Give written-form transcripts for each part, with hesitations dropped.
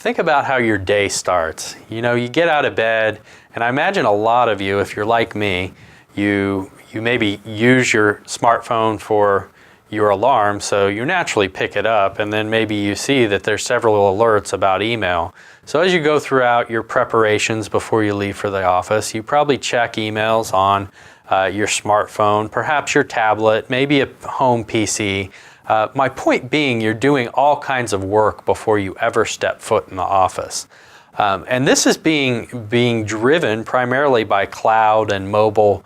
think about how your day starts. You know, you get out of bed, and I imagine a lot of you, if you're like me, you maybe use your smartphone for your alarm, so you naturally pick it up, and then maybe you see that there's several alerts about email. So as you go throughout your preparations before you leave for the office, you probably check emails on your smartphone, perhaps your tablet, maybe a home PC. My point being, you're doing all kinds of work before you ever step foot in the office. And this is being driven primarily by cloud and mobile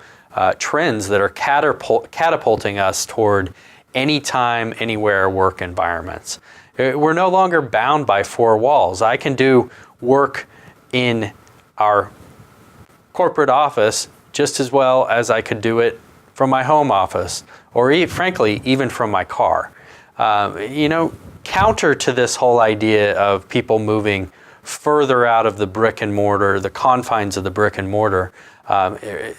trends that are catapulting us toward anytime, anywhere work environments. We're no longer bound by four walls. I can do work in our corporate office just as well as I could do it from my home office, or frankly, even from my car. You know, counter to this whole idea of people moving further out of the brick and mortar, the confines of the brick and mortar,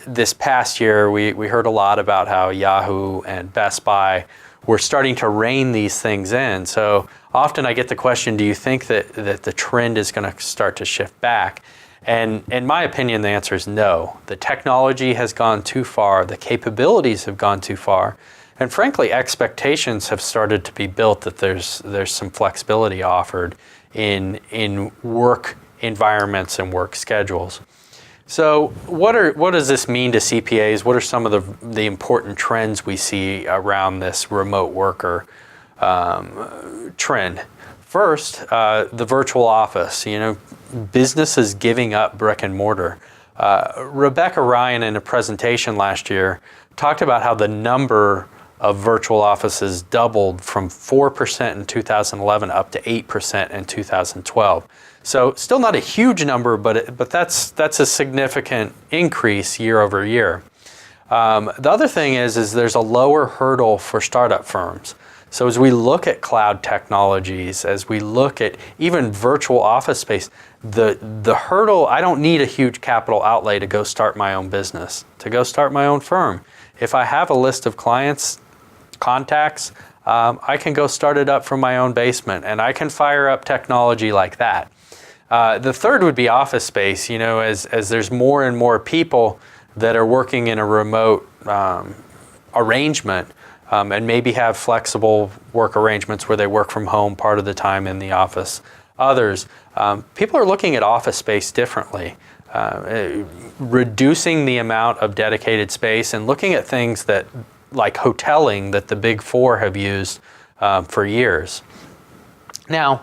this past year we heard a lot about how Yahoo and Best Buy were starting to rein these things in. So often I get the question, do you think that the trend is going to start to shift back? And in my opinion, the answer is no. The technology has gone too far, the capabilities have gone too far, and frankly, expectations have started to be built that there's some flexibility offered in work environments and work schedules. So what does this mean to CPAs? What are some of the important trends we see around this remote worker trend? First, the virtual office. You know, businesses giving up brick and mortar. Rebecca Ryan, in a presentation last year, talked about how the number of virtual offices doubled from 4% in 2011 up to 8% in 2012. So still not a huge number, but that's a significant increase year over year. The other thing is there's a lower hurdle for startup firms. So as we look at cloud technologies, as we look at even virtual office space, the hurdle, I don't need a huge capital outlay to go start my own business, to go start my own firm. If I have a list of clients, contacts, I can go start it up from my own basement, and I can fire up technology like that. The third would be office space. You know, as there's more and more people that are working in a remote arrangement, and maybe have flexible work arrangements where they work from home part of the time in the office. Others, people are looking at office space differently, reducing the amount of dedicated space and looking at things that, like hoteling, that the Big Four have used for years. Now,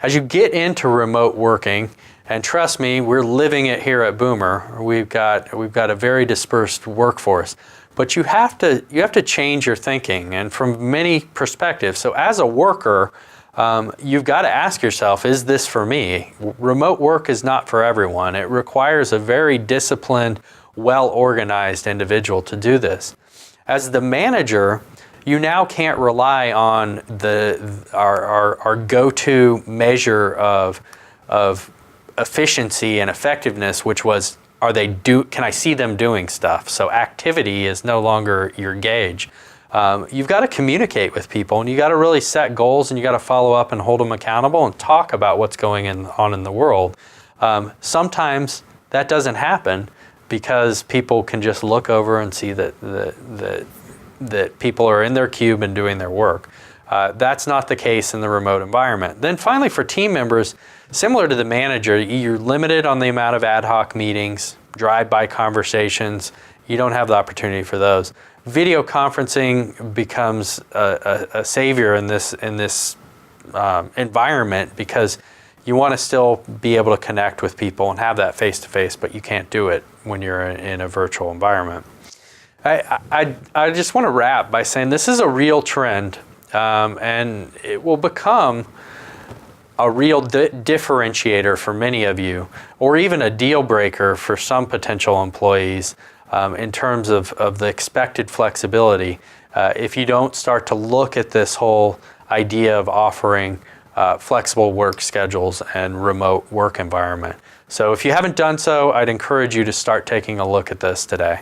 as you get into remote working, and trust me, we're living it here at Boomer. We've got a very dispersed workforce. But you have to change your thinking, and from many perspectives. So as a worker, you've got to ask yourself, is this for me? Remote work is not for everyone. It requires a very disciplined, well-organized individual to do this. As the manager, you now can't rely on our go-to measure of efficiency and effectiveness, which was, can I see them doing stuff? So activity is no longer your gauge. You've got to communicate with people, and you got to really set goals, and you got to follow up and hold them accountable and talk about what's going on in the world. Sometimes that doesn't happen because people can just look over and see that people are in their cube and doing their work. That's not the case in the remote environment. Then finally, for team members, similar to the manager, you're limited on the amount of ad hoc meetings, drive-by conversations. You don't have the opportunity for those. Video conferencing becomes a savior in this environment because you want to still be able to connect with people and have that face-to-face, but you can't do it when you're in a virtual environment. I just want to wrap by saying this is a real trend, and it will become a real differentiator for many of you, or even a deal breaker for some potential employees in terms of the expected flexibility. If you don't start to look at this whole idea of offering flexible work schedules and remote work environment. So if you haven't done so, I'd encourage you to start taking a look at this today.